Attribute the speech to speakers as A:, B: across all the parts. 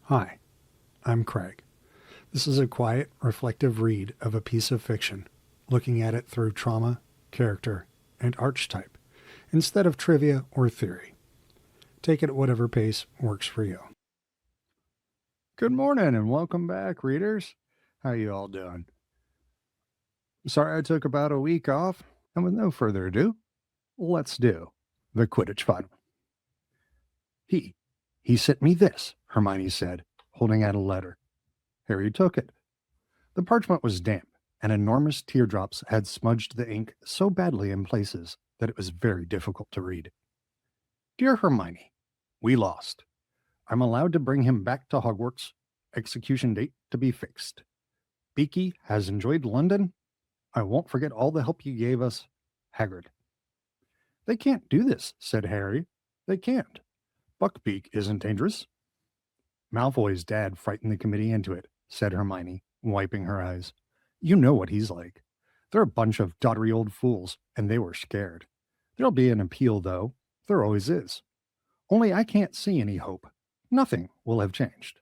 A: Hi, I'm Craig. This is a quiet, reflective read of a piece of fiction, looking at it through trauma, character, and archetype, instead of trivia or theory. Take it at whatever pace works for you.
B: Good morning and welcome back, readers. How you all doing? Sorry I took about a week off, and with no further ado, let's do the Quidditch final. He sent me this, Hermione said, holding out a letter. Harry took it. The parchment was damp, and enormous teardrops had smudged the ink so badly in places that it was very difficult to read. Dear Hermione, we lost. I'm allowed to bring him back to Hogwarts. Execution date to be fixed. Beaky has enjoyed London. I won't forget all the help you gave us. Hagrid. They can't do this, said Harry. They can't. Buckbeak isn't dangerous. Malfoy's dad frightened the committee into it, said Hermione, wiping her eyes. You know what he's like. They're a bunch of doddery old fools, and they were scared. There'll be an appeal, though. There always is. Only I can't see any hope. Nothing will have changed.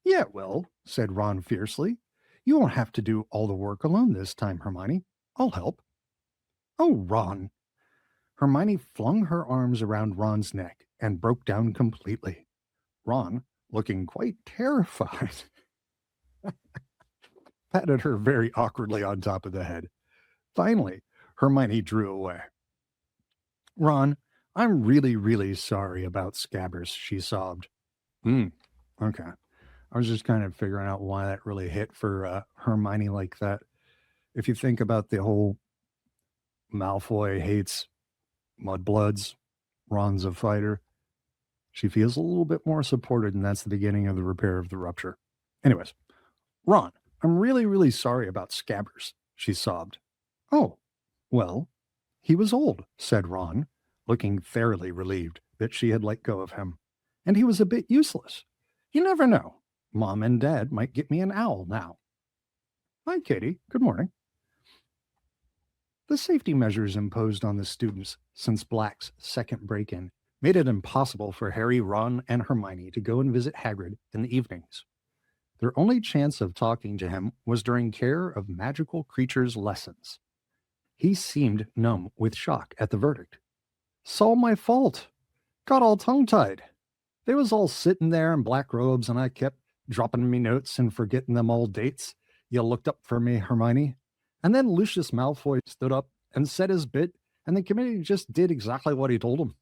B: Yeah, it will, said Ron fiercely. You won't have to do all the work alone this time, Hermione. I'll help. Oh, Ron. Hermione flung her arms around Ron's neck and broke down completely. Ron, looking quite terrified, patted her very awkwardly on top of the head. Finally, Hermione drew away. Ron, I'm really, really sorry about Scabbers, she sobbed. Okay. I was just kind of figuring out why that really hit for Hermione like that. If you think about the whole Malfoy hates mudbloods, Ron's a fighter, she feels a little bit more supported, and that's the beginning of the repair of the rupture. Anyways, Ron, I'm really, really sorry about Scabbers, she sobbed. Oh, well, he was old, said Ron, looking thoroughly relieved that she had let go of him. And he was a bit useless. You never know. Mom and Dad might get me an owl now. Hi, Katie. Good morning. The safety measures imposed on the students since Black's second break-in made it impossible for Harry, Ron, and Hermione to go and visit Hagrid in the evenings. Their only chance of talking to him was during Care of Magical Creatures lessons. He seemed numb with shock at the verdict. "'S all my fault. Got all tongue-tied. They was all sitting there in black robes, and I kept dropping me notes and forgetting them all dates. You looked up for me, Hermione. And then Lucius Malfoy stood up and said his bit, and the committee just did exactly what he told them."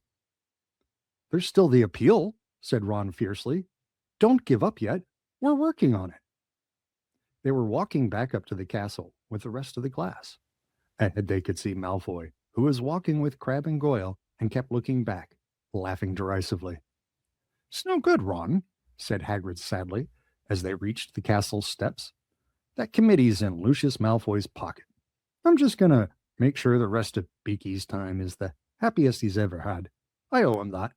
B: "There's still the appeal," said Ron fiercely. "Don't give up yet. We're working on it." They were walking back up to the castle with the rest of the class. Ahead they could see Malfoy, who was walking with Crabbe and Goyle and kept looking back, laughing derisively. "It's no good, Ron," said Hagrid sadly, as they reached the castle steps. "That committee's in Lucius Malfoy's pocket. I'm just going to make sure the rest of Beaky's time is the happiest he's ever had. I owe him that."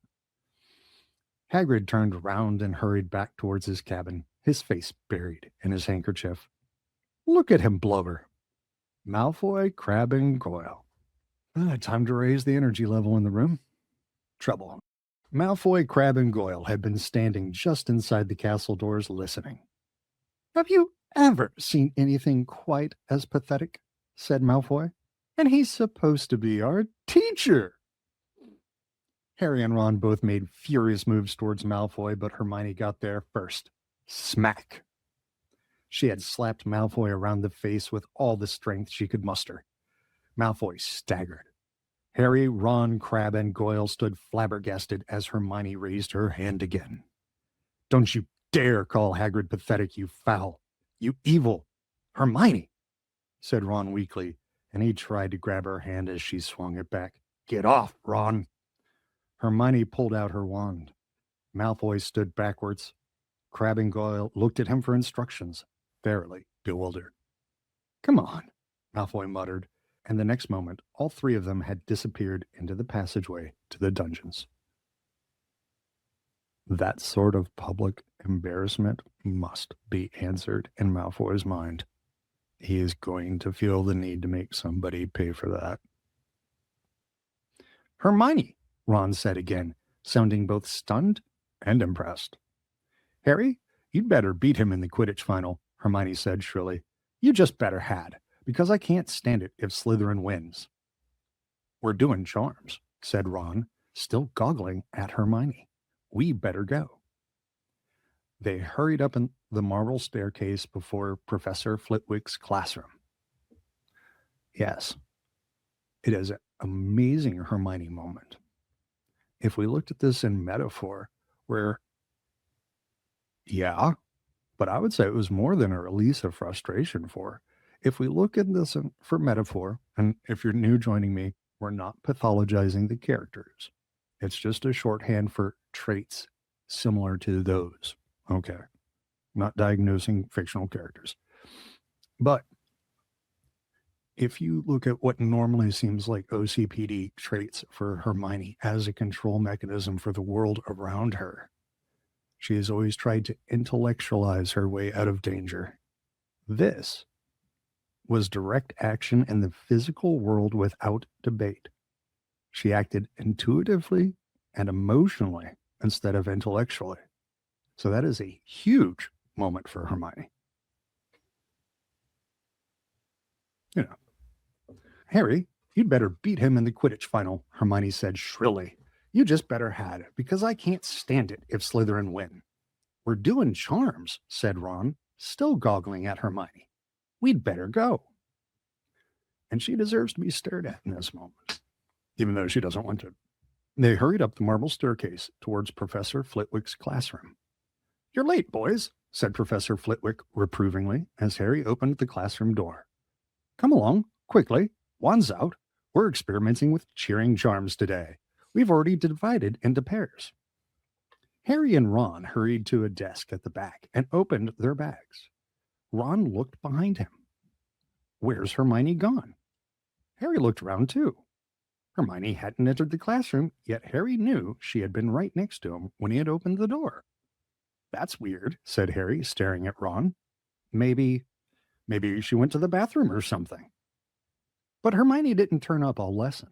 B: Hagrid turned around and hurried back towards his cabin, his face buried in his handkerchief. "Look at him blubber. Malfoy, Crabbe, and Goyle. Time to raise the energy level in the room." Trouble. Malfoy, Crabbe, and Goyle had been standing just inside the castle doors listening. "Have you ever seen anything quite as pathetic?" said Malfoy. "And he's supposed to be our teacher." Harry and Ron both made furious moves towards Malfoy, but Hermione got there first. Smack! She had slapped Malfoy around the face with all the strength she could muster. Malfoy staggered. Harry, Ron, Crabbe, and Goyle stood flabbergasted as Hermione raised her hand again. "Don't you dare call Hagrid pathetic, you foul! You evil! Hermione!" said Ron weakly, and he tried to grab her hand as she swung it back. "Get off, Ron!" Hermione pulled out her wand. Malfoy stood backwards. Crabbe and Goyle looked at him for instructions, thoroughly bewildered. "Come on," Malfoy muttered, and the next moment all three of them had disappeared into the passageway to the dungeons. That sort of public embarrassment must be answered in Malfoy's mind. He is going to feel the need to make somebody pay for that. "Hermione," Ron said again, sounding both stunned and impressed. Harry, you'd better beat him in the Quidditch final, Hermione said shrilly. You just better had, because I can't stand it if Slytherin wins. We're doing charms, said Ron, still goggling at Hermione. We better go. They hurried up the marble staircase before Professor Flitwick's classroom. Yes, it is an amazing Hermione moment. If we looked at this in metaphor, where, yeah, but I would say it was more than a release of frustration for. If we look at this for metaphor, and if you're new joining me, we're not pathologizing the characters. It's just a shorthand for traits similar to those. Okay. Not diagnosing fictional characters. But if you look at what normally seems like OCPD traits for Hermione as a control mechanism for the world around her, she has always tried to intellectualize her way out of danger. This was direct action in the physical world without debate. She acted intuitively and emotionally instead of intellectually. So that is a huge moment for Hermione. You know, Harry, you'd better beat him in the Quidditch final, Hermione said shrilly. You just better had, because I can't stand it if Slytherin win. We're doing charms, said Ron, still goggling at Hermione. We'd better go. And she deserves to be stared at in this moment, even though she doesn't want to. They hurried up the marble staircase towards Professor Flitwick's classroom. You're late, boys, said Professor Flitwick reprovingly as Harry opened the classroom door. Come along, quickly. Wands out. We're experimenting with cheering charms today. We've already divided into pairs. Harry and Ron hurried to a desk at the back and opened their bags. Ron looked behind him. Where's Hermione gone? Harry looked around too. Hermione hadn't entered the classroom, yet Harry knew she had been right next to him when he had opened the door. That's weird, said Harry, staring at Ron. Maybe she went to the bathroom or something. But Hermione didn't turn up all lesson.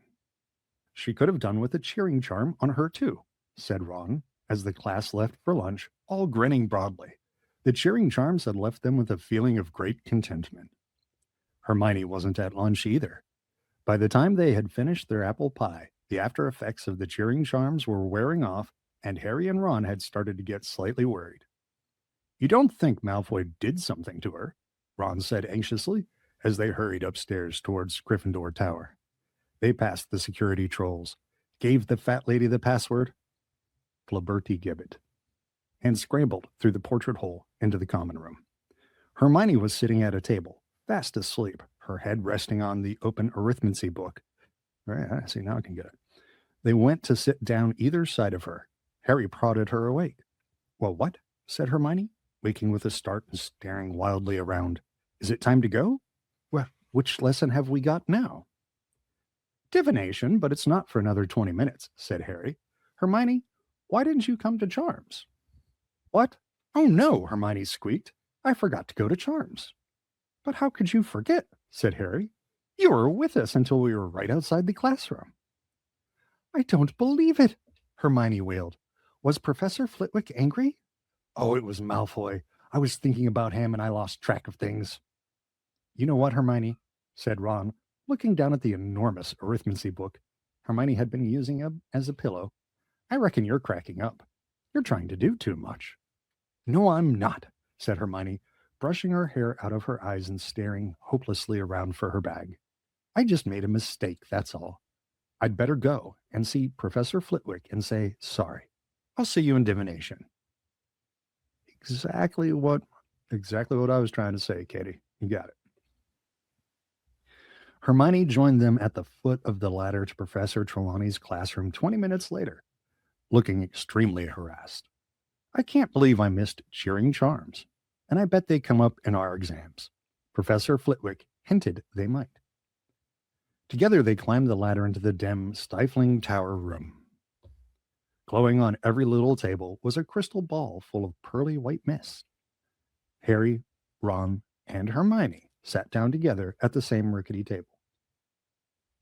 B: She could have done with a cheering charm on her too, said Ron, as the class left for lunch, all grinning broadly. The cheering charms had left them with a feeling of great contentment. Hermione wasn't at lunch either. By the time they had finished their apple pie, the after effects of the cheering charms were wearing off, and Harry and Ron had started to get slightly worried. You don't think Malfoy did something to her? Ron said anxiously as they hurried upstairs towards Gryffindor Tower. They passed the security trolls, gave the fat lady the password, Flibberty Gibbet, and scrambled through the portrait hole into the common room. Hermione was sitting at a table, fast asleep, her head resting on the open arithmancy book. All right, see, now I can get it. They went to sit down either side of her. Harry prodded her awake. Well, what? Said Hermione, waking with a start and staring wildly around. Is it time to go? Well, which lesson have we got now? Divination, but it's not for another 20 minutes, said Harry. Hermione, why didn't you come to Charms? What? Oh no, Hermione squeaked. I forgot to go to Charms. But how could you forget? Said Harry. You were with us until we were right outside the classroom. I don't believe it, Hermione wailed. Was Professor Flitwick angry? Oh, it was Malfoy. I was thinking about him and I lost track of things. You know what, Hermione? Said Ron, looking down at the enormous arithmancy book Hermione had been using as a pillow. I reckon you're cracking up. You're trying to do too much. No, I'm not, said Hermione, brushing her hair out of her eyes and staring hopelessly around for her bag. I just made a mistake, that's all. I'd better go and see Professor Flitwick and say sorry. I'll see you in divination. Exactly what I was trying to say, Katie. You got it. Hermione joined them at the foot of the ladder to Professor Trelawney's classroom 20 minutes later, looking extremely harassed. I can't believe I missed cheering charms, and I bet they come up in our exams. Professor Flitwick hinted they might. Together they climbed the ladder into the dim, stifling tower room. Glowing on every little table was a crystal ball full of pearly white mist. Harry, Ron, and Hermione sat down together at the same rickety table.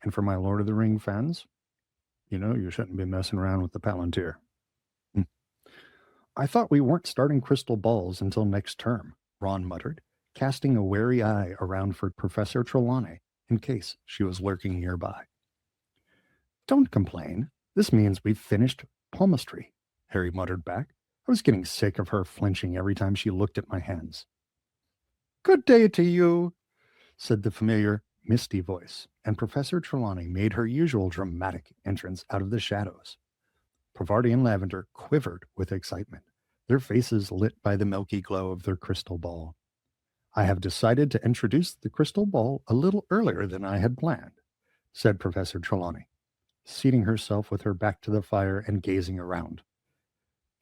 B: And for my Lord of the Ring fans, you shouldn't be messing around with the Palantir. I thought we weren't starting crystal balls until next term, Ron muttered, casting a wary eye around for Professor Trelawney in case she was lurking nearby. Don't complain. This means we've finished palmistry, Harry muttered back. I was getting sick of her flinching every time she looked at my hands. Good day to you, said the familiar, misty voice, and Professor Trelawney made her usual dramatic entrance out of the shadows. Parvati and Lavender quivered with excitement, their faces lit by the milky glow of their crystal ball. I have decided to introduce the crystal ball a little earlier than I had planned, said Professor Trelawney, seating herself with her back to the fire and gazing around.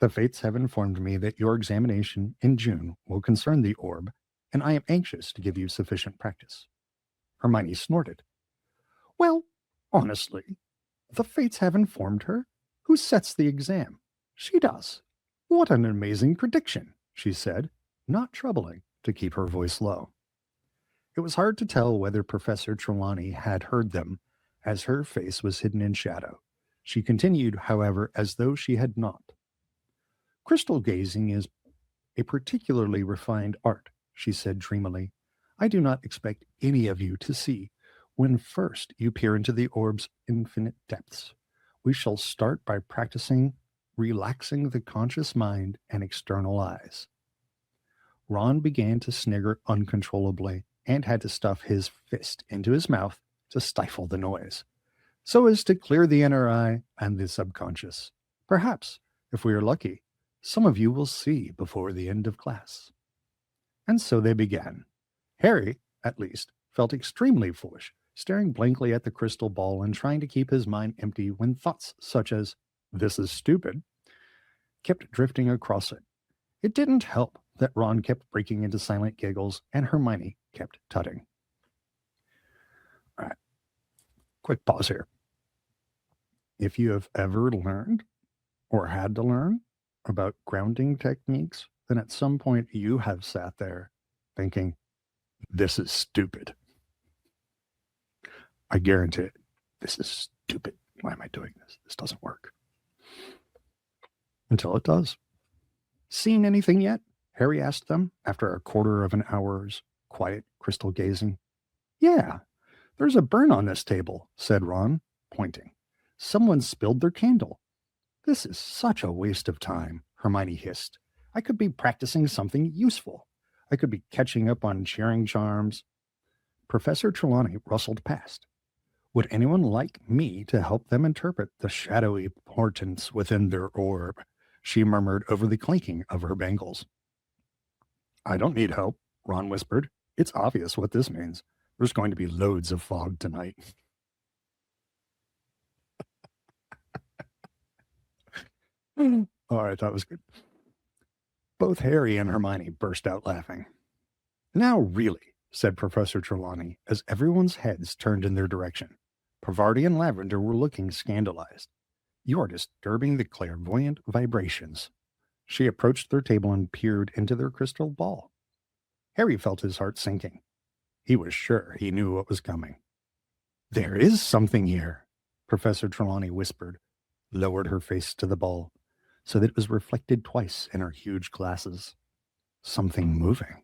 B: The fates have informed me that your examination in June will concern the orb, and I am anxious to give you sufficient practice. Hermione snorted. Well, honestly, the fates have informed her. Who sets the exam? She does. What an amazing prediction, she said, not troubling to keep her voice low. It was hard to tell whether Professor Trelawney had heard them, as her face was hidden in shadow. She continued, however, as though she had not. Crystal gazing is a particularly refined art, she said dreamily. I do not expect any of you to see when first you peer into the orb's infinite depths. We shall start by practicing relaxing the conscious mind and external eyes. Ron began to snigger uncontrollably and had to stuff his fist into his mouth to stifle the noise, so as to clear the inner eye and the subconscious. Perhaps, if we are lucky, some of you will see before the end of class. And so they began. Harry, at least, felt extremely foolish, staring blankly at the crystal ball and trying to keep his mind empty when thoughts such as, "This is stupid," kept drifting across it. It didn't help that Ron kept breaking into silent giggles and Hermione kept tutting. All right, quick pause here. If you have ever learned or had to learn about grounding techniques, then at some point you have sat there thinking, this is stupid. I guarantee it. This is stupid. Why am I doing this? This doesn't work. Until it does. Seen anything yet? Harry asked them after a quarter of an hour's quiet crystal gazing. Yeah, there's a burn on this table, said Ron, pointing. Someone spilled their candle. This is such a waste of time, Hermione hissed. I could be practicing something useful. I could be catching up on cheering charms. Professor Trelawney rustled past. Would anyone like me to help them interpret the shadowy portents within their orb? She murmured over the clinking of her bangles. I don't need help, Ron whispered. It's obvious what this means. There's going to be loads of fog tonight. All right, that was good. Both Harry and Hermione burst out laughing. Now really, said Professor Trelawney, as everyone's heads turned in their direction. Parvati and Lavender were looking scandalized. You are disturbing the clairvoyant vibrations. She approached their table and peered into their crystal ball. Harry felt his heart sinking. He was sure he knew what was coming. There is something here, Professor Trelawney whispered, lowered her face to the ball, so that it was reflected twice in her huge glasses. Something moving.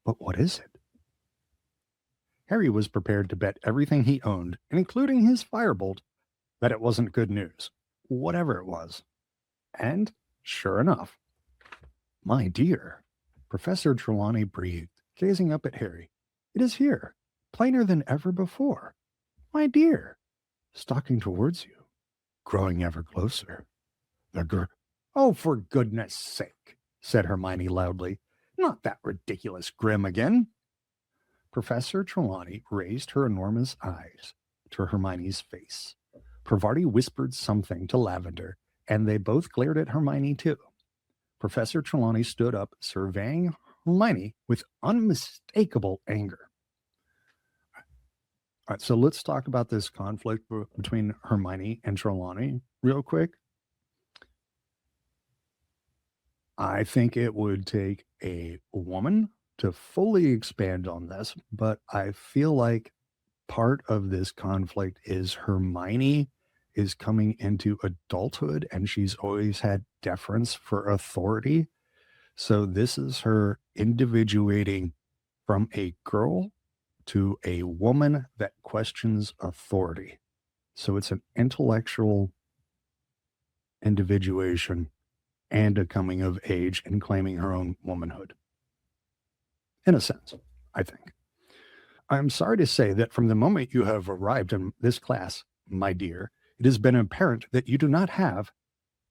B: But what is it? Harry was prepared to bet everything he owned, including his firebolt, that it wasn't good news, whatever it was. And, sure enough, my dear, Professor Trelawney breathed, gazing up at Harry. It is here, plainer than ever before. My dear, stalking towards you, growing ever closer. Oh, for goodness sake, said Hermione loudly. Not that ridiculous grim again. Professor Trelawney raised her enormous eyes to Hermione's face. Parvati whispered something to Lavender, and they both glared at Hermione too. Professor Trelawney stood up, surveying Hermione with unmistakable anger. All right, so let's talk about this conflict between Hermione and Trelawney real quick. I think it would take a woman to fully expand on this, but I feel like part of this conflict is Hermione is coming into adulthood, and she's always had deference for authority. So this is her individuating from a girl to a woman that questions authority. So it's an intellectual individuation and a coming of age and claiming her own womanhood. In a sense, I think. I'm sorry to say that from the moment you have arrived in this class, my dear, it has been apparent that you do not have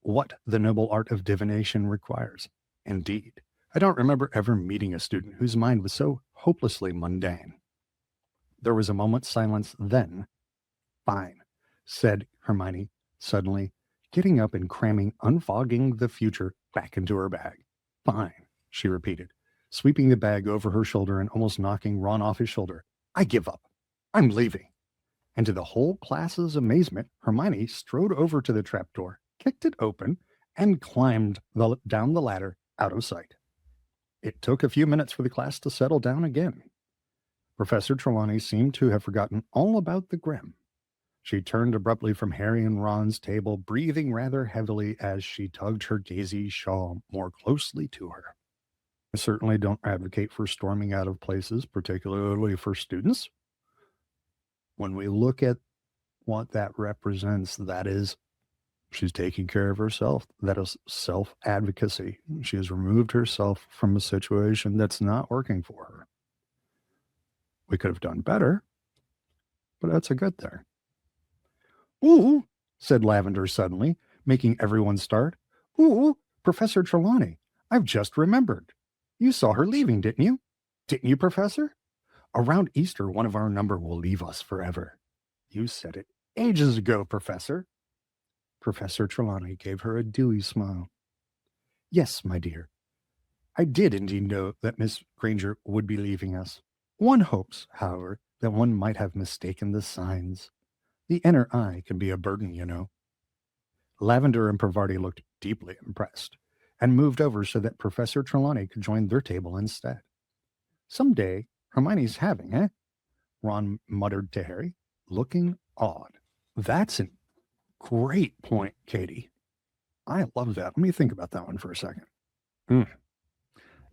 B: what the noble art of divination requires. Indeed, I don't remember ever meeting a student whose mind was so hopelessly mundane. There was a moment's silence then. Fine, said Hermione, suddenly getting up and cramming Unfogging the Future back into her bag. Fine, she repeated, sweeping the bag over her shoulder and almost knocking Ron off his shoulder. I give up. I'm leaving. And to the whole class's amazement, Hermione strode over to the trapdoor, kicked it open, and climbed down the ladder out of sight. It took a few minutes for the class to settle down again. Professor Trelawney seemed to have forgotten all about the Grim. She turned abruptly from Harry and Ron's table, breathing rather heavily as she tugged her daisy shawl more closely to her. I certainly don't advocate for storming out of places, particularly for students. When we look at what that represents, that is, she's taking care of herself. That is self-advocacy. She has removed herself from a situation that's not working for her. We could have done better, but that's a good thing. Ooh, said Lavender suddenly, making everyone start. Ooh, Professor Trelawney, I've just remembered. You saw her leaving, didn't you? Didn't you, Professor? Around Easter, one of our number will leave us forever. You said it ages ago, Professor. Professor Trelawney gave her a dewy smile. Yes, my dear. I did indeed know that Miss Granger would be leaving us. One hopes, however, that one might have mistaken the signs. The inner eye can be a burden, you know. Lavender and Parvati looked deeply impressed and moved over so that Professor Trelawney could join their table instead. Someday, Hermione's having, eh? Ron muttered to Harry, looking odd. That's a great point, Katie. I love that. Let me think about that one for a second.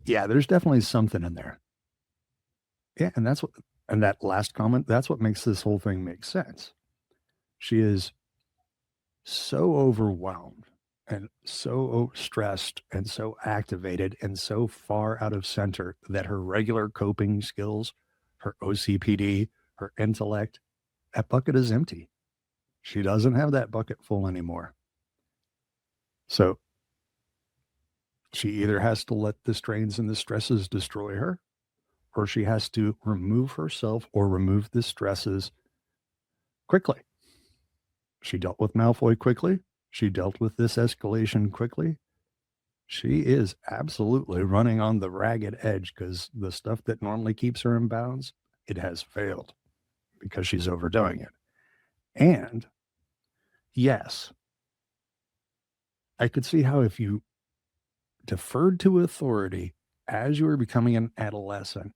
B: Yeah, there's definitely something in there. Yeah, and that last comment, that's what makes this whole thing make sense. She is so overwhelmed and so stressed and so activated and so far out of center that her regular coping skills, her OCPD, her intellect, that bucket is empty. She doesn't have that bucket full anymore. So she either has to let the strains and the stresses destroy her, or she has to remove herself or remove the stresses quickly. She dealt with Malfoy quickly. She dealt with this escalation quickly. She is absolutely running on the ragged edge because the stuff that normally keeps her in bounds, it has failed because she's overdoing it. And yes, I could see how if you deferred to authority as you were becoming an adolescent,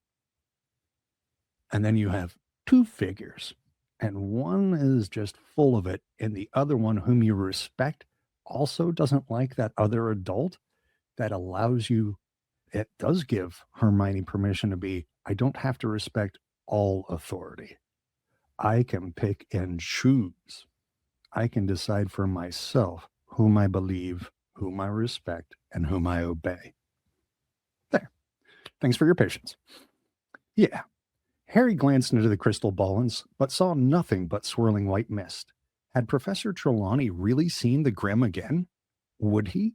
B: and then you have two figures, and one is just full of it, and the other one, whom you respect, also doesn't like that other adult, that allows you, it does give Hermione permission to be, I don't have to respect all authority. I can pick and choose. I can decide for myself whom I believe, whom I respect, and whom I obey. There. Thanks for your patience. Yeah. Harry glanced into the crystal ball, but saw nothing but swirling white mist. Had Professor Trelawney really seen the Grim again? Would he?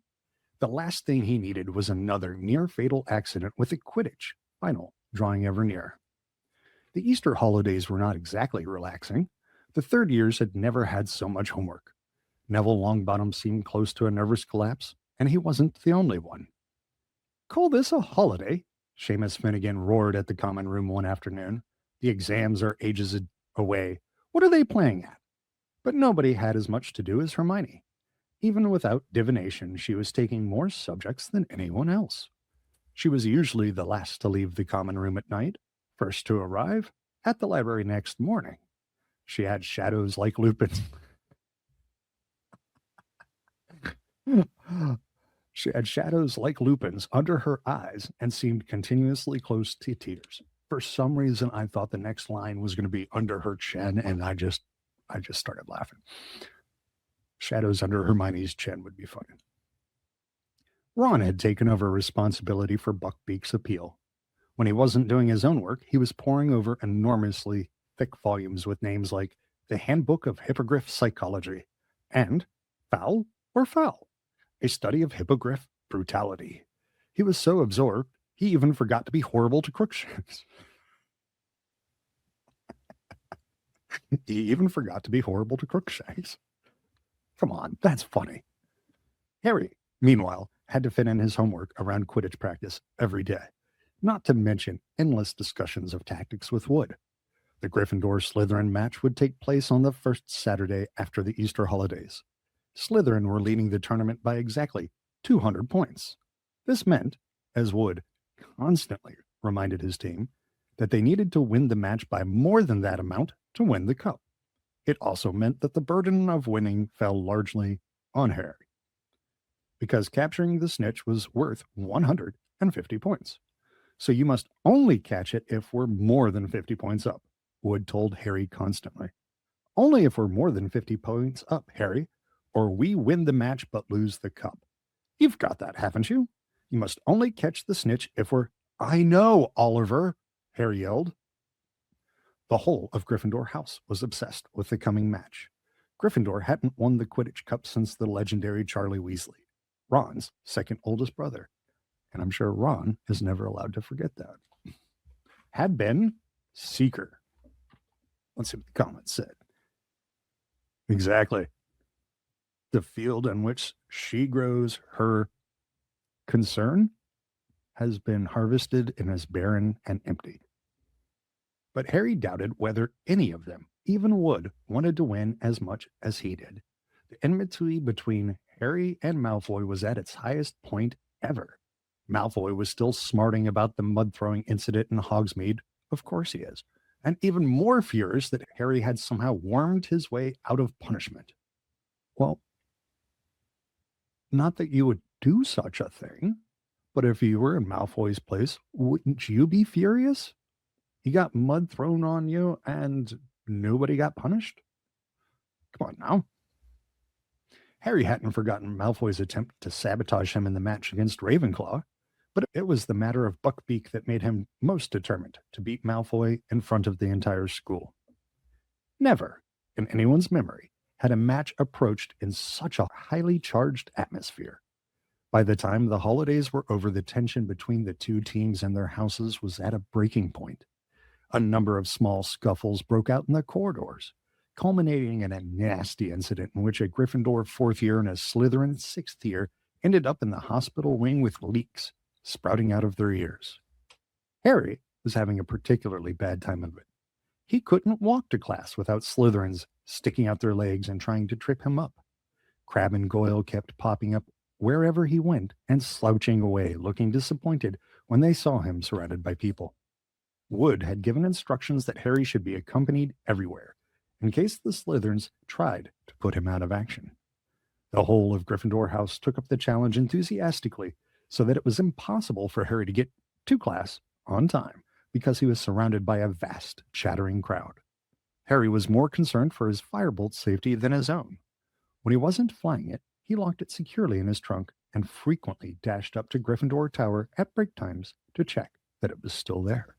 B: The last thing he needed was another near-fatal accident with a Quidditch final drawing ever nearer. The Easter holidays were not exactly relaxing. The third years had never had so much homework. Neville Longbottom seemed close to a nervous collapse, and he wasn't the only one. Call this a holiday? Seamus Finnegan roared at the common room one afternoon. The exams are ages away. What are they playing at? But nobody had as much to do as Hermione. Even without divination, she was taking more subjects than anyone else. She was usually the last to leave the common room at night, first to arrive at the library next morning. She had shadows like Lupin. She had shadows like lupins under her eyes and seemed continuously close to tears. For some reason, I thought the next line was going to be under her chin, and I just started laughing. Shadows under Hermione's chin would be funny. Ron had taken over responsibility for Buckbeak's appeal. When he wasn't doing his own work, he was poring over enormously thick volumes with names like The Handbook of Hippogriff Psychology and Foul or Foul, a study of hippogriff brutality. He was so absorbed, he even forgot to be horrible to Crookshanks. He even forgot to be horrible to Crookshanks. Come on, that's funny. Harry, meanwhile, had to fit in his homework around Quidditch practice every day, not to mention endless discussions of tactics with Wood. The Gryffindor-Slytherin match would take place on the first Saturday after the Easter holidays. Slytherin were leading the tournament by exactly 200 points. This meant, as Wood constantly reminded his team, that they needed to win the match by more than that amount to win the cup. It also meant that the burden of winning fell largely on Harry, because capturing the snitch was worth 150 points. So you must only catch it if we're more than 50 points up, Wood told Harry constantly. Only if we're more than 50 points up, Harry, or we win the match but lose the cup. You've got that, haven't you? You must only catch the snitch if we're... I know, Oliver, Harry yelled. The whole of Gryffindor House was obsessed with the coming match. Gryffindor hadn't won the Quidditch Cup since the legendary Charlie Weasley, Ron's second oldest brother. And I'm sure Ron is never allowed to forget that. Had been Seeker. Let's see what the comments said. Exactly. The field on which she grows her concern has been harvested and is barren and empty. But Harry doubted whether any of them, even Wood, wanted to win as much as he did. The enmity between Harry and Malfoy was at its highest point ever. Malfoy was still smarting about the mud-throwing incident in Hogsmeade. Of course he is. And even more furious that Harry had somehow wormed his way out of punishment. Well, not that you would do such a thing, but if you were in Malfoy's place, wouldn't you be furious? You got mud thrown on you and nobody got punished? Come on now. Harry hadn't forgotten Malfoy's attempt to sabotage him in the match against Ravenclaw, but it was the matter of Buckbeak that made him most determined to beat Malfoy in front of the entire school. Never, in anyone's memory, had a match approached in such a highly charged atmosphere. By the time the holidays were over, the tension between the two teams and their houses was at a breaking point. A number of small scuffles broke out in the corridors, culminating in a nasty incident in which a Gryffindor 4th year and a Slytherin 6th year ended up in the hospital wing with leaks sprouting out of their ears. Harry was having a particularly bad time of it. He couldn't walk to class without Slytherins sticking out their legs and trying to trip him up. Crabbe and Goyle kept popping up wherever he went and slouching away, looking disappointed when they saw him surrounded by people. Wood had given instructions that Harry should be accompanied everywhere, in case the Slytherins tried to put him out of action. The whole of Gryffindor House took up the challenge enthusiastically, so that it was impossible for Harry to get to class on time because he was surrounded by a vast, chattering crowd. Harry was more concerned for his firebolt's safety than his own. When he wasn't flying it, he locked it securely in his trunk and frequently dashed up to Gryffindor Tower at break times to check that it was still there.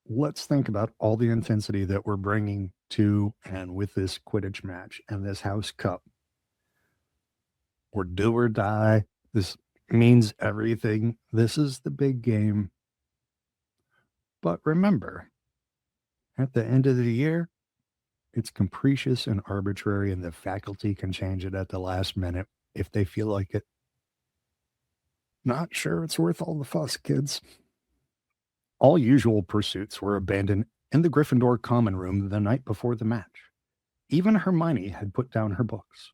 B: Let's think about all the intensity that we're bringing to and with this Quidditch match and this House Cup. We're do or die. This means everything. This is the big game. But remember, at the end of the year, it's capricious and arbitrary, and the faculty can change it at the last minute if they feel like it. Not sure it's worth all the fuss, kids. All usual pursuits were abandoned in the Gryffindor common room the night before the match. Even Hermione had put down her books.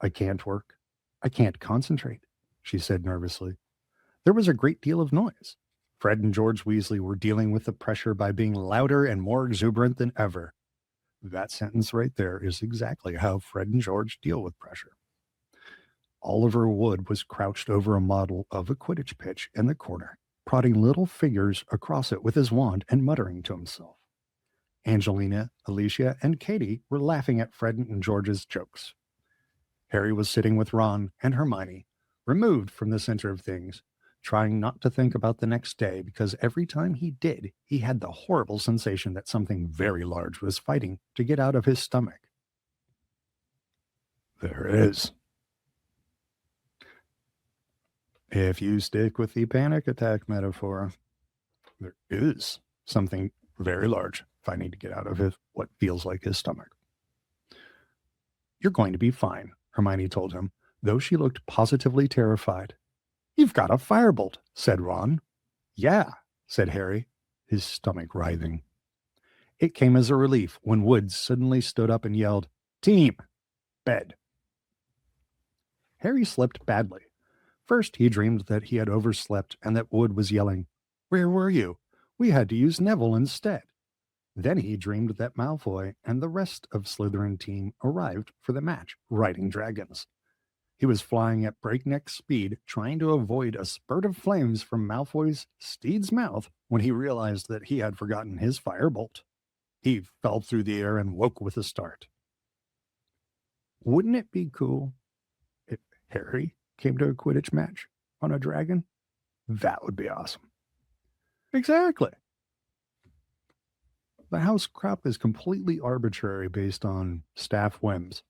B: I can't work. I can't concentrate, she said nervously. There was a great deal of noise. Fred and George Weasley were dealing with the pressure by being louder and more exuberant than ever. That sentence right there is exactly how Fred and George deal with pressure. Oliver Wood was crouched over a model of a Quidditch pitch in the corner, prodding little figures across it with his wand and muttering to himself. Angelina, Alicia, and Katie were laughing at Fred and George's jokes. Harry was sitting with Ron and Hermione, removed from the center of things, trying not to think about the next day because every time he did, he had the horrible sensation that something very large was fighting to get out of his stomach. There it is. If you stick with the panic attack metaphor, there is something very large fighting to get out of what feels like his stomach. You're going to be fine, Hermione told him, though she looked positively terrified. You've got a firebolt, said Ron. Yeah, said Harry, his stomach writhing. It came as a relief when Wood suddenly stood up and yelled, Team! Bed! Harry slept badly. First, he dreamed that he had overslept and that Wood was yelling, Where were you? We had to use Neville instead. Then he dreamed that Malfoy and the rest of Slytherin team arrived for the match, riding dragons. He was flying at breakneck speed, trying to avoid a spurt of flames from Malfoy's steed's mouth when he realized that he had forgotten his firebolt. He fell through the air and woke with a start. Wouldn't it be cool if Harry came to a Quidditch match on a dragon? That would be awesome. Exactly. The house crop is completely arbitrary based on staff whims.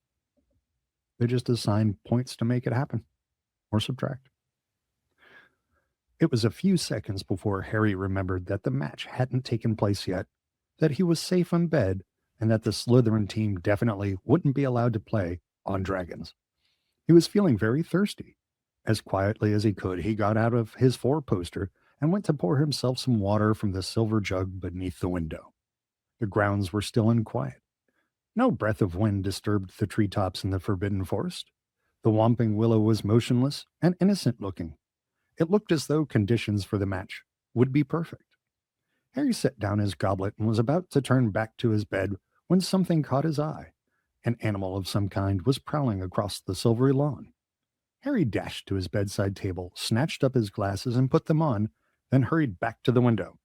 B: They just assign points to make it happen, or subtract. It was a few seconds before Harry remembered that the match hadn't taken place yet, that he was safe in bed, and that the Slytherin team definitely wouldn't be allowed to play on dragons. He was feeling very thirsty. As quietly as he could, he got out of his four-poster and went to pour himself some water from the silver jug beneath the window. The grounds were still and quiet. No breath of wind disturbed the treetops in the forbidden forest. The whomping willow was motionless and innocent-looking. It looked as though conditions for the match would be perfect. Harry set down his goblet and was about to turn back to his bed when something caught his eye. An animal of some kind was prowling across the silvery lawn. Harry dashed to his bedside table, snatched up his glasses and put them on, then hurried back to the window.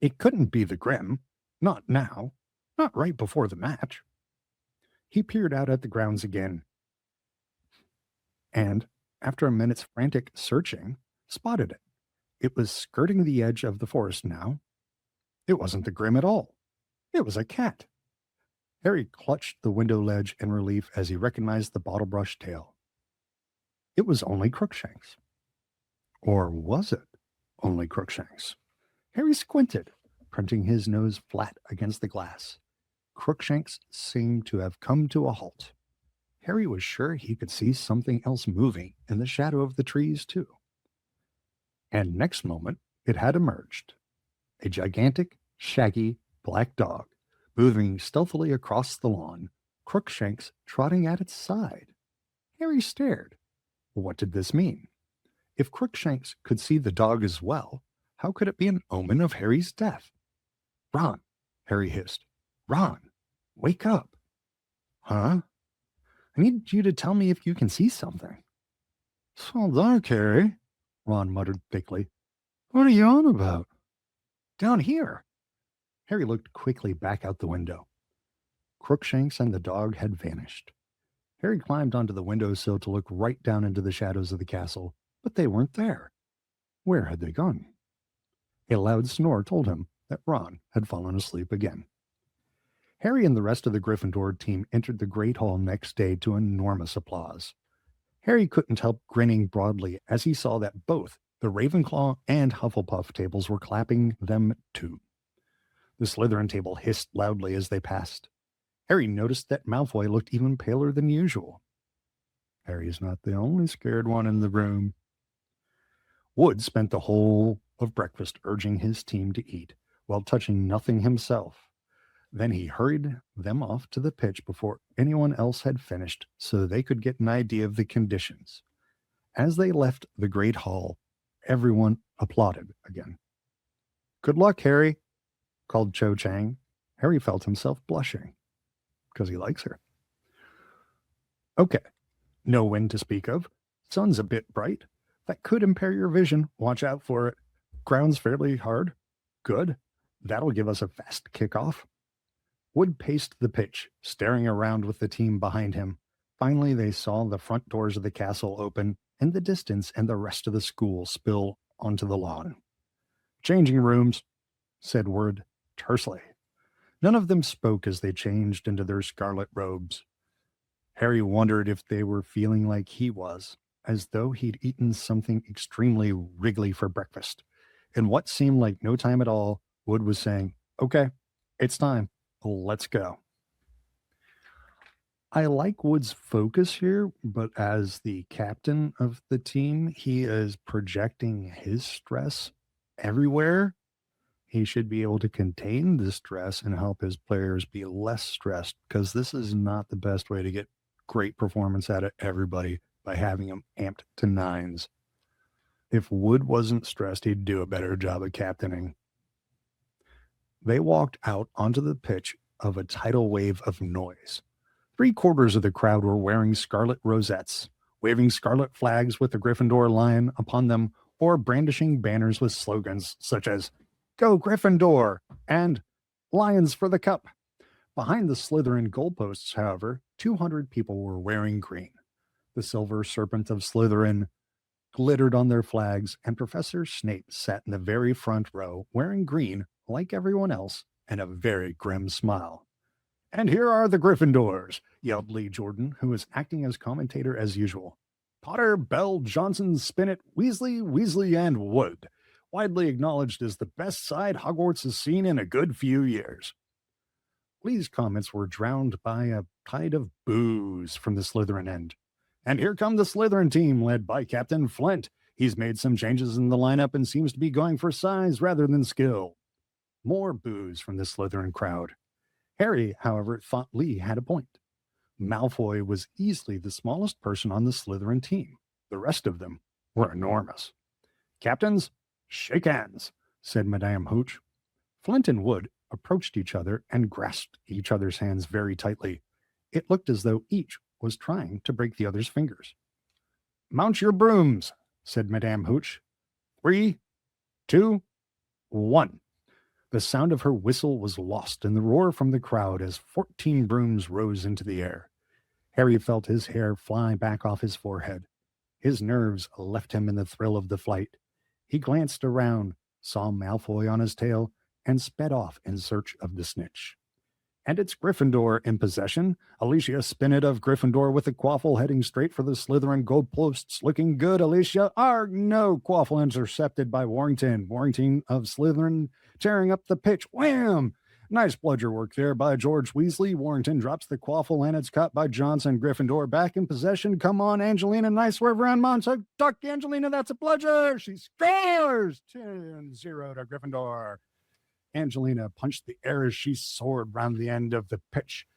B: It couldn't be the Grim. Not now. Not right before the match. He peered out at the grounds again, and, after a minute's frantic searching, spotted it. It was skirting the edge of the forest now. It wasn't the Grim at all. It was a cat. Harry clutched the window ledge in relief as he recognized the bottle-brush tail. It was only Crookshanks. Or was it only Crookshanks? Harry squinted, punching his nose flat against the glass. Crookshanks seemed to have come to a halt. Harry was sure he could see something else moving in the shadow of the trees, too. And next moment, it had emerged. A gigantic, shaggy, black dog, moving stealthily across the lawn, Crookshanks trotting at its side. Harry stared. What did this mean? If Crookshanks could see the dog as well, how could it be an omen of Harry's death? Ron, Harry hissed. Ron, wake up. Huh? I need you to tell me if you can see something. It's all dark, Harry, Ron muttered thickly. What are you on about? Down here. Harry looked quickly back out the window. Crookshanks and the dog had vanished. Harry climbed onto the windowsill to look right down into the shadows of the castle, but they weren't there. Where had they gone? A loud snore told him that Ron had fallen asleep again. Harry and the rest of the Gryffindor team entered the Great Hall next day to enormous applause. Harry couldn't help grinning broadly as he saw that both the Ravenclaw and Hufflepuff tables were clapping them too. The Slytherin table hissed loudly as they passed. Harry noticed that Malfoy looked even paler than usual. Harry's not the only scared one in the room. Wood spent the whole of breakfast urging his team to eat, while touching nothing himself. Then he hurried them off to the pitch before anyone else had finished so they could get an idea of the conditions. As they left the Great Hall, everyone applauded again. Good luck, Harry, called Cho Chang. Harry felt himself blushing, because he likes her. Okay, No wind to speak of. Sun's a bit bright. That could impair your vision. Watch out for it. Ground's fairly hard. Good. That'll give us a fast kickoff. Wood paced the pitch, staring around with the team behind him. Finally, they saw the front doors of the castle open in the distance and the rest of the school spill onto the lawn. Changing rooms, said Wood tersely. None of them spoke as they changed into their scarlet robes. Harry wondered if they were feeling like he was, as though he'd eaten something extremely wriggly for breakfast. In what seemed like no time at all, Wood was saying, "Okay, it's time. Let's go." I like Wood's focus here, but as the captain of the team, he is projecting his stress everywhere. He should be able to contain the stress and help his players be less stressed, because this is not the best way to get great performance out of everybody by having them amped to nines. If Wood wasn't stressed, he'd do a better job of captaining. They walked out onto the pitch of a tidal wave of noise. 3/4 of the crowd were wearing scarlet rosettes, waving scarlet flags with the Gryffindor lion upon them, or brandishing banners with slogans such as "Go Gryffindor" and "Lions for the Cup." Behind the Slytherin goalposts, however, 200 people were wearing green. The silver serpent of Slytherin glittered on their flags, and Professor Snape sat in the very front row, wearing green like everyone else, and a very grim smile. "And here are the Gryffindors," yelled Lee Jordan, who was acting as commentator as usual. "Potter, Bell, Johnson, Spinnet, Weasley, and Wood. Widely acknowledged as the best side Hogwarts has seen in a good few years." Lee's comments were drowned by a tide of boos from the Slytherin end. "And here come the Slytherin team, led by Captain Flint. He's made some changes in the lineup and seems to be going for size rather than skill." More boos from the Slytherin crowd. Harry, however, thought Lee had a point. Malfoy was easily the smallest person on the Slytherin team. The rest of them were enormous. "Captains, shake hands," said Madame Hooch. Flint and Wood approached each other and grasped each other's hands very tightly. It looked as though each was trying to break the other's fingers. "Mount your brooms," said Madame Hooch. 3, 2, 1. The sound of her whistle was lost in the roar from the crowd as 14 brooms rose into the air. Harry felt his hair fly back off his forehead. His nerves left him in the thrill of the flight. He glanced around, saw Malfoy on his tail, and sped off in search of the snitch. "And it's Gryffindor in possession. Alicia Spinnet of Gryffindor with the quaffle heading straight for the Slytherin goalposts. Looking good, Alicia. Arg, no. Quaffle intercepted by Warrington. Warrington of Slytherin tearing up the pitch. Wham! Nice bludger work there by George Weasley. Warrington drops the quaffle and it's caught by Johnson. Gryffindor back in possession. Come on, Angelina. Nice swerve around Montague. Duck, Angelina. That's a bludger. She scores. 10-0 to Gryffindor. Angelina punched the air as she soared round the end of the pitch.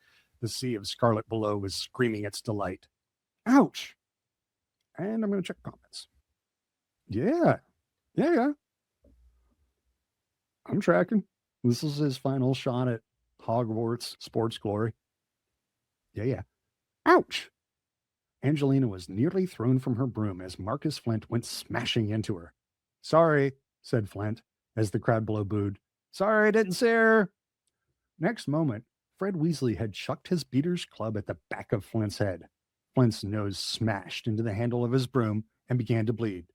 B: The sea of scarlet below was screaming its delight. Ouch! And I'm going to check comments. Yeah. I'm tracking. This is his final shot at Hogwarts sports glory. Yeah. Ouch! Angelina was nearly thrown from her broom as Marcus Flint went smashing into her. "Sorry," said Flint, as the crowd below booed. "Sorry, I didn't see her." Next moment, Fred Weasley had chucked his beater's club at the back of Flint's head. Flint's nose smashed into the handle of his broom and began to bleed.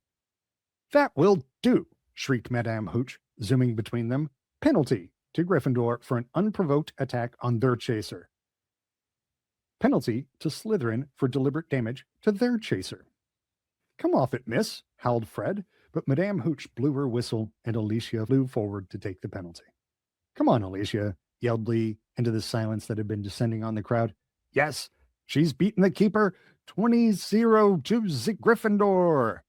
B: "That will do," shrieked Madame Hooch, zooming between them. "Penalty to Gryffindor for an unprovoked attack on their chaser. Penalty to Slytherin for deliberate damage to their chaser." "Come off it, miss," howled Fred, but Madame Hooch blew her whistle and Alicia flew forward to take the penalty. "Come on, Alicia," yelled Lee into the silence that had been descending on the crowd. "Yes, she's beaten the keeper. 20-0 to Gryffindor."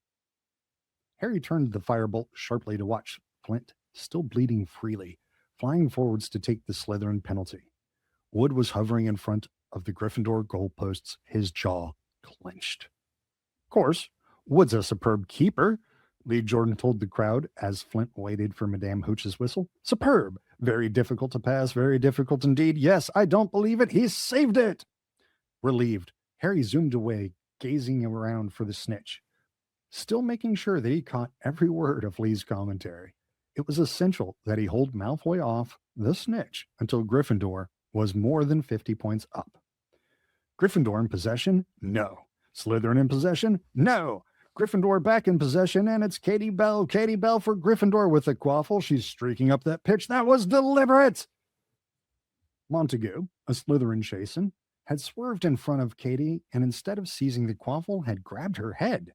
B: Harry turned the firebolt sharply to watch Flint, still bleeding freely, flying forwards to take the Slytherin penalty. Wood was hovering in front of the Gryffindor goalposts, his jaw clenched. "Of course, Wood's a superb keeper," Lee Jordan told the crowd as Flint waited for Madame Hooch's whistle. "Superb. Very difficult to pass, very difficult indeed. Yes, I don't believe it. He's saved it." Relieved, Harry zoomed away, gazing around for the snitch, still making sure that he caught every word of Lee's commentary. It was essential that he hold Malfoy off the snitch until Gryffindor was more than 50 points up. Gryffindor in possession? No. Slytherin in possession? No. Gryffindor back in possession, and it's Katie Bell. Katie Bell for Gryffindor with the quaffle. She's streaking up that pitch. That was deliberate. Montague, a Slytherin Chasen, had swerved in front of Katie, and instead of seizing the quaffle, had grabbed her head.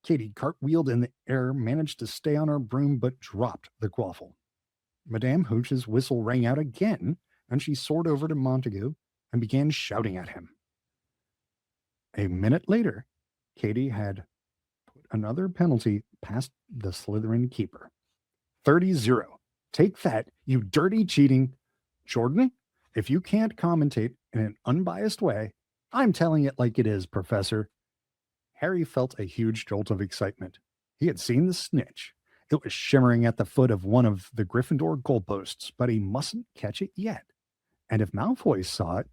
B: Katie cartwheeled in the air, managed to stay on her broom, but dropped the quaffle. Madame Hooch's whistle rang out again, and she soared over to Montague and began shouting at him. A minute later, Katie had put another penalty past the Slytherin keeper. 30-0. Take that, you dirty cheating. Jordan, if you can't commentate in an unbiased way, I'm telling it like it is, Professor. Harry felt a huge jolt of excitement. He had seen the snitch. It was shimmering at the foot of one of the Gryffindor goalposts, but he mustn't catch it yet. And if Malfoy saw it,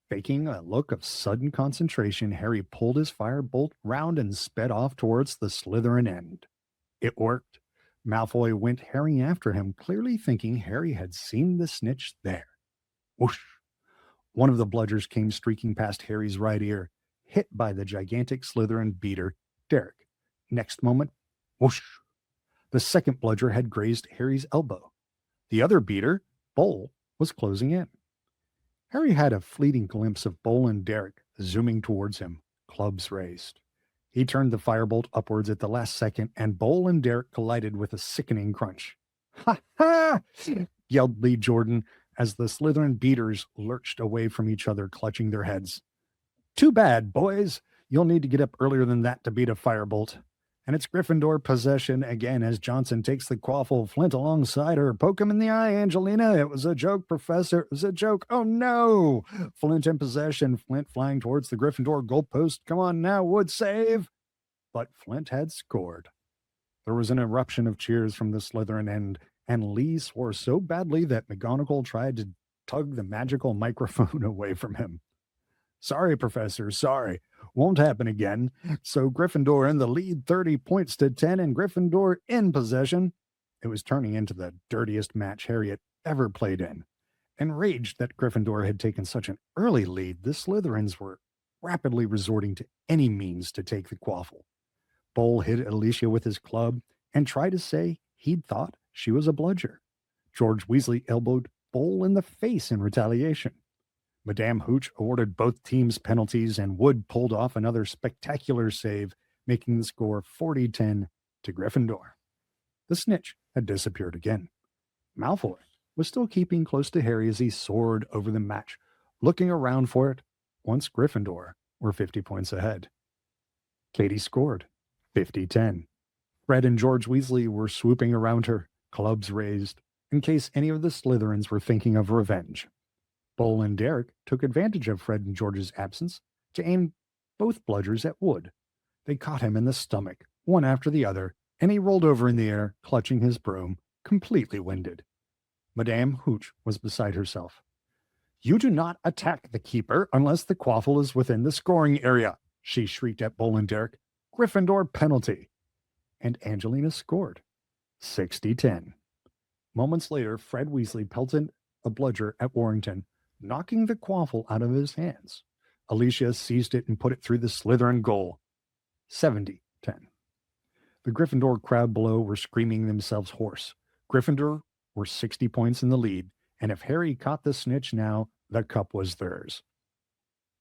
B: faking a look of sudden concentration, Harry pulled his firebolt round and sped off towards the Slytherin end. It worked. Malfoy went herring after him, clearly thinking Harry had seen the snitch there. Whoosh! One of the bludgers came streaking past Harry's right ear, hit by the gigantic Slytherin beater, Derek. Next moment, whoosh! The second bludger had grazed Harry's elbow. The other beater, Bowl, was closing in. Harry had a fleeting glimpse of Bowl and Derek zooming towards him, clubs raised. He turned the firebolt upwards at the last second, and Bowl and Derek collided with a sickening crunch. Ha ha! Yelled Lee Jordan as the Slytherin beaters lurched away from each other, clutching their heads. Too bad, boys. You'll need to get up earlier than that to beat a firebolt. And it's Gryffindor possession again as Johnson takes the quaffle. Flint alongside her. Poke him in the eye, Angelina. It was a joke, Professor. It was a joke. Oh, no. Flint in possession. Flint flying towards the Gryffindor goalpost. Come on now, Wood save. But Flint had scored. There was an eruption of cheers from the Slytherin end, and Lee swore so badly that McGonagall tried to tug the magical microphone away from him. Sorry, Professor, sorry. Won't happen again. So Gryffindor in the lead, 30 points to 10, and Gryffindor in possession. It was turning into the dirtiest match Harry had ever played in. Enraged that Gryffindor had taken such an early lead, the Slytherins were rapidly resorting to any means to take the quaffle. Bowl hit Alicia with his club and tried to say he'd thought she was a bludger. George Weasley elbowed Bowl in the face in retaliation. Madame Hooch awarded both teams penalties, and Wood pulled off another spectacular save, making the score 40-10 to Gryffindor. The snitch had disappeared again. Malfoy was still keeping close to Harry as he soared over the match, looking around for it once Gryffindor were 50 points ahead. Katie scored 50-10. Fred and George Weasley were swooping around her, clubs raised, in case any of the Slytherins were thinking of revenge. Bowl and Derek took advantage of Fred and George's absence to aim both bludgers at Wood. They caught him in the stomach, one after the other, and he rolled over in the air, clutching his broom, completely winded. Madame Hooch was beside herself. You do not attack the keeper unless the quaffle is within the scoring area, she shrieked at Bowl and Derek. Gryffindor penalty. And Angelina scored 60-10. Moments later, Fred Weasley pelted a bludger at Warrington, knocking the quaffle out of his hands. Alicia seized it and put it through the Slytherin goal. 70-10. The Gryffindor crowd below were screaming themselves hoarse. Gryffindor were 60 points in the lead, and if Harry caught the snitch now, the cup was theirs.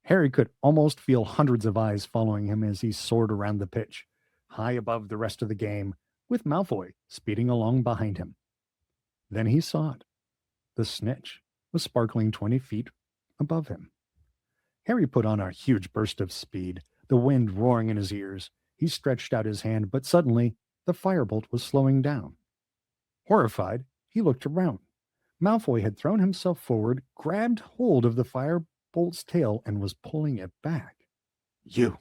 B: Harry could almost feel hundreds of eyes following him as he soared around the pitch, high above the rest of the game, with Malfoy speeding along behind him. Then he saw it. The snitch was sparkling 20 feet above him. Harry put on a huge burst of speed, the wind roaring in his ears. He stretched out his hand, but suddenly the firebolt was slowing down. Horrified, he looked around. Malfoy had thrown himself forward, grabbed hold of the firebolt's tail, and was pulling it back. You.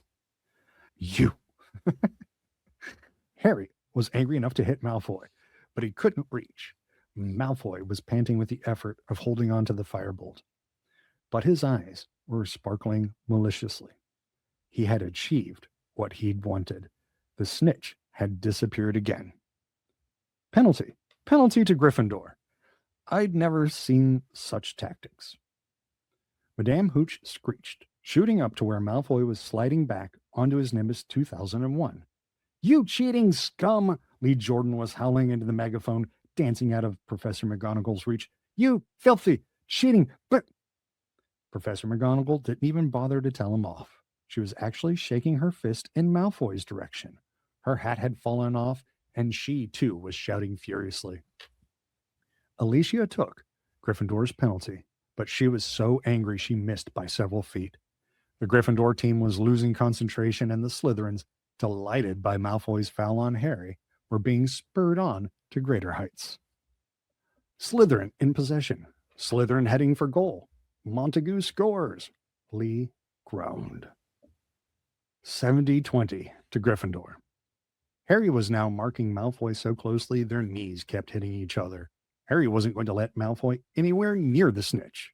B: Harry was angry enough to hit Malfoy, but he couldn't reach. Malfoy was panting with the effort of holding on to the firebolt, but his eyes were sparkling maliciously. He had achieved what he'd wanted. The snitch had disappeared again. Penalty. Penalty to Gryffindor. I'd never seen such tactics. Madame Hooch screeched, shooting up to where Malfoy was sliding back onto his Nimbus 2001. You cheating scum! Lee Jordan was howling into the megaphone, dancing out of Professor McGonagall's reach. You filthy, cheating, but... Professor McGonagall didn't even bother to tell him off. She was actually shaking her fist in Malfoy's direction. Her hat had fallen off, and she, too, was shouting furiously. Alicia took Gryffindor's penalty, but she was so angry she missed by several feet. The Gryffindor team was losing concentration, and the Slytherins, delighted by Malfoy's foul on Harry, were being spurred on to greater heights. Slytherin in possession. Slytherin heading for goal. Montague scores. Lee groaned. 70-20 to Gryffindor. Harry was now marking Malfoy so closely their knees kept hitting each other. Harry wasn't going to let Malfoy anywhere near the snitch.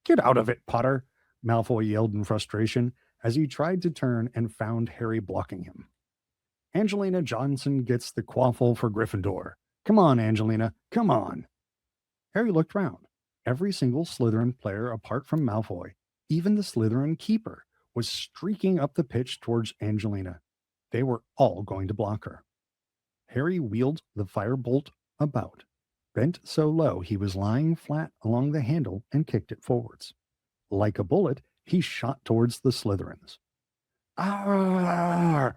B: Get out of it, Potter, Malfoy yelled in frustration as he tried to turn and found Harry blocking him. Angelina Johnson gets the quaffle for Gryffindor. Come on, Angelina, come on. Harry looked round. Every single Slytherin player apart from Malfoy, even the Slytherin keeper, was streaking up the pitch towards Angelina. They were all going to block her. Harry wheeled the firebolt about, bent so low he was lying flat along the handle, and kicked it forwards. Like a bullet, he shot towards the Slytherins. Arrgh!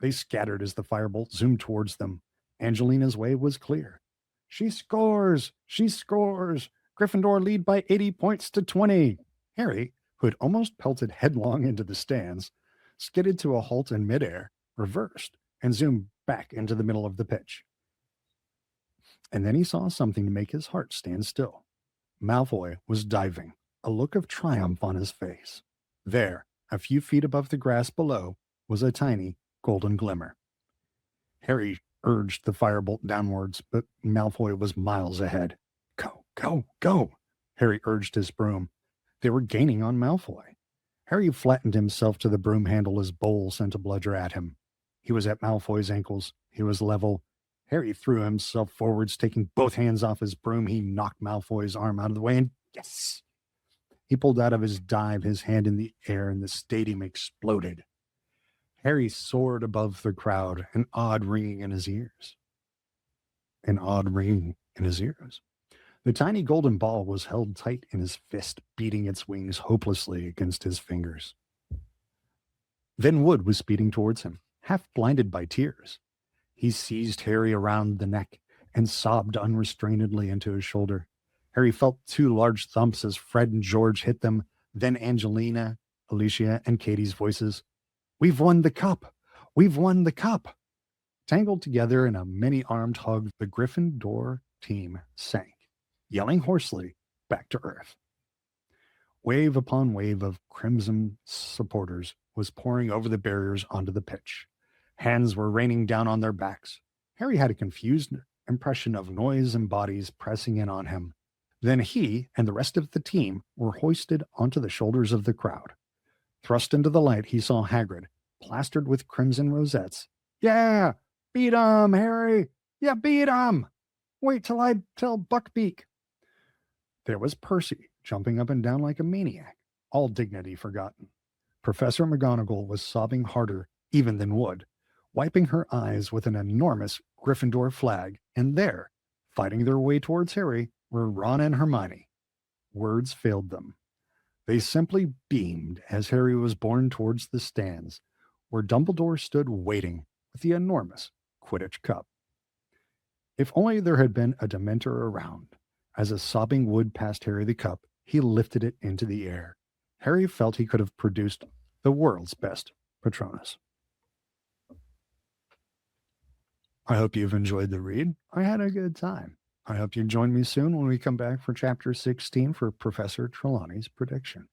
B: They scattered as the firebolt zoomed towards them. Angelina's way was clear. She scores! She scores! Gryffindor lead by 80 points to 20. Harry, who had almost pelted headlong into the stands, skidded to a halt in midair, reversed, and zoomed back into the middle of the pitch. And then he saw something to make his heart stand still. Malfoy was diving, a look of triumph on his face. There, a few feet above the grass below, was a tiny golden glimmer. Harry urged the firebolt downwards, but Malfoy was miles ahead. Go, go, go, Harry urged his broom. They were gaining on Malfoy. Harry flattened himself to the broom handle as Bowl sent a bludger at him. He was at Malfoy's ankles. He was level. Harry threw himself forwards, taking both hands off his broom. He knocked Malfoy's arm out of the way, and yes! He pulled out of his dive, his hand in the air, and the stadium exploded. Harry soared above the crowd, an odd ringing in his ears. An odd ringing in his ears. The tiny golden ball was held tight in his fist, beating its wings hopelessly against his fingers. Then Wood was speeding towards him, half blinded by tears. He seized Harry around the neck and sobbed unrestrainedly into his shoulder. Harry felt two large thumps as Fred and George hit them, then Angelina, Alicia, and Katie's voices. We've won the cup! We've won the cup! Tangled together in a many-armed hug, the Gryffindor team sank, yelling hoarsely, back to earth. Wave upon wave of crimson supporters was pouring over the barriers onto the pitch. Hands were raining down on their backs. Harry had a confused impression of noise and bodies pressing in on him. Then he and the rest of the team were hoisted onto the shoulders of the crowd. Thrust into the light, he saw Hagrid, plastered with crimson rosettes. Yeah! Beat 'em, Harry! Yeah, beat 'em! Wait till I tell Buckbeak! There was Percy, jumping up and down like a maniac, all dignity forgotten. Professor McGonagall was sobbing harder even than Wood, wiping her eyes with an enormous Gryffindor flag, and there, fighting their way towards Harry, were Ron and Hermione. Words failed them. They simply beamed as Harry was borne towards the stands, where Dumbledore stood waiting with the enormous Quidditch cup. If only there had been a Dementor around. As a sobbing Wood passed Harry the cup, he lifted it into the air. Harry felt he could have produced the world's best Patronus. I hope you've enjoyed the read. I had a good time. I hope you join me soon when we come back for Chapter 16 for Professor Trelawney's prediction.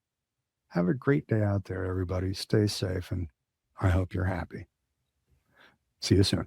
B: Have a great day out there, everybody. Stay safe, and I hope you're happy. See you soon.